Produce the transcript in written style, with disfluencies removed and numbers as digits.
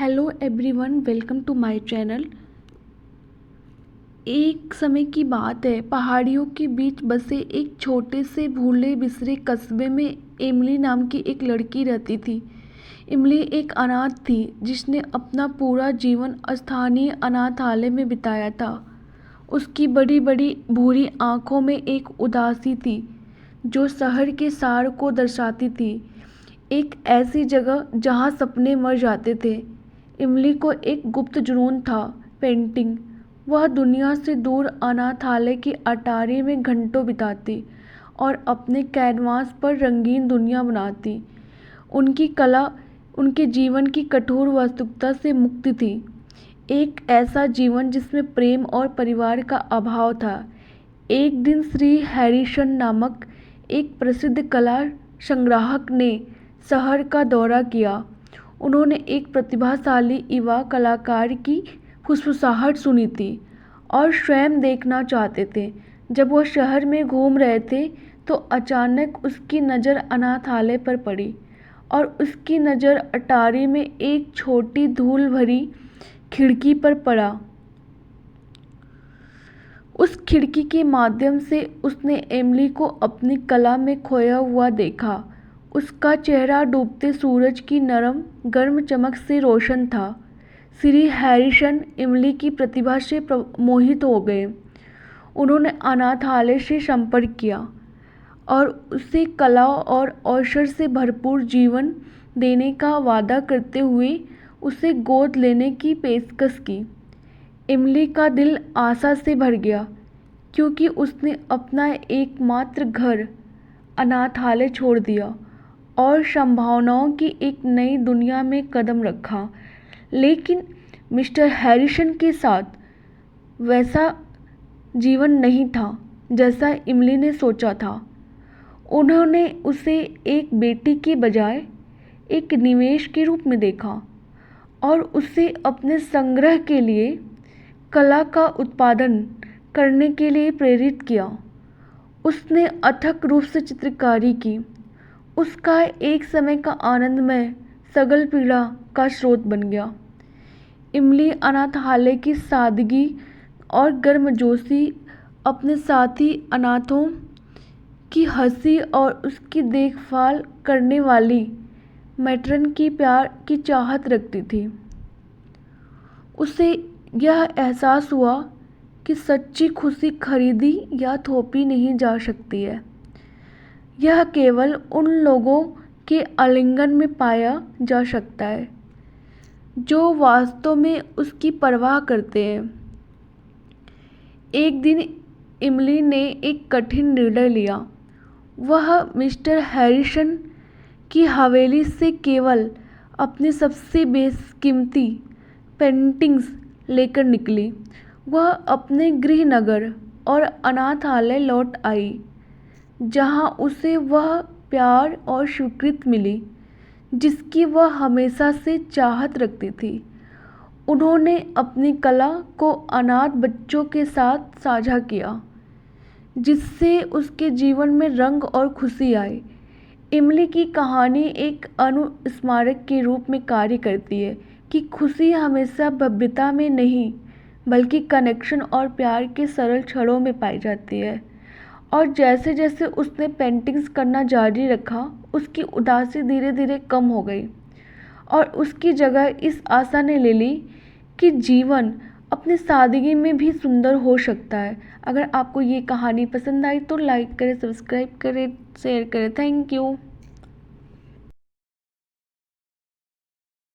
Hello everyone, welcome to my channel. एक समय की बात है, पहाड़ियों के बीच बसे एक छोटे से भूले बिसरे कस्बे में इमली नाम की एक लड़की रहती थी। इमली एक अनाथ थी जिसने अपना पूरा जीवन स्थानीय अनाथालय में बिताया था। उसकी बड़ी बड़ी भूरी आंखों में एक उदासी थी जो शहर के सार को दर्शाती थी, एक ऐसी जगह जहां सपने मर जाते थे। इमली को एक गुप्त जुनून था, पेंटिंग। वह दुनिया से दूर अनाथालय की अटारी में घंटों बिताती और अपने कैनवास पर रंगीन दुनिया बनाती। उनकी कला उनके जीवन की कठोर वास्तविकता से मुक्ति थी, एक ऐसा जीवन जिसमें प्रेम और परिवार का अभाव था। एक दिन श्री हैरिसन नामक एक प्रसिद्ध कला संग्राहक ने शहर का दौरा किया। उन्होंने एक प्रतिभाशाली युवा कलाकार की फुसफुसाहट सुनी थी और स्वयं देखना चाहते थे। जब वह शहर में घूम रहे थे तो अचानक उसकी नज़र अनाथालय पर पड़ी और उसकी नज़र अटारी में एक छोटी धूल भरी खिड़की पर पड़ा। उस खिड़की के माध्यम से उसने एमिली को अपनी कला में खोया हुआ देखा। उसका चेहरा डूबते सूरज की नरम गर्म चमक से रोशन था। श्री हैरिसन इमली की प्रतिभा से मोहित हो गए। उन्होंने अनाथालय से संपर्क किया और उसे कला और अवसर से भरपूर जीवन देने का वादा करते हुए उसे गोद लेने की पेशकश की। इमली का दिल आशा से भर गया क्योंकि उसने अपना एकमात्र घर अनाथालय छोड़ दिया और संभावनाओं की एक नई दुनिया में कदम रखा। लेकिन मिस्टर हैरिसन के साथ वैसा जीवन नहीं था जैसा इमली ने सोचा था। उन्होंने उसे एक बेटी के बजाय एक निवेश के रूप में देखा और उसे अपने संग्रह के लिए कला का उत्पादन करने के लिए प्रेरित किया। उसने अथक रूप से चित्रकारी की। उसका एक समय का आनंदमय सगल पीड़ा का स्रोत बन गया। इमली अनाथालय की सादगी और गर्मजोशी, अपने साथी अनाथों की हंसी और उसकी देखभाल करने वाली मैट्रन की प्यार की चाहत रखती थी। उसे यह एहसास हुआ कि सच्ची खुशी खरीदी या थोपी नहीं जा सकती है। यह केवल उन लोगों के आलिंगन में पाया जा सकता है जो वास्तव में उसकी परवाह करते हैं। एक दिन इमली ने एक कठिन निर्णय लिया। वह मिस्टर हैरिसन की हवेली से केवल अपनी सबसे बेशकीमती पेंटिंग्स लेकर निकली। वह अपने गृहनगर और अनाथालय लौट आई जहां उसे वह प्यार और स्वीकृति मिली जिसकी वह हमेशा से चाहत रखती थी। उन्होंने अपनी कला को अनाथ बच्चों के साथ साझा किया जिससे उसके जीवन में रंग और खुशी आई। इमली की कहानी एक अनुस्मारक के रूप में कार्य करती है कि खुशी हमेशा भव्यता में नहीं बल्कि कनेक्शन और प्यार के सरल क्षणों में पाई जाती है। और जैसे जैसे उसने पेंटिंग्स करना जारी रखा, उसकी उदासी धीरे धीरे कम हो गई और उसकी जगह इस आशा ने ले ली कि जीवन अपनी सादगी में भी सुंदर हो सकता है। अगर आपको ये कहानी पसंद आई तो लाइक करें, सब्सक्राइब करें, शेयर करें। Thank you.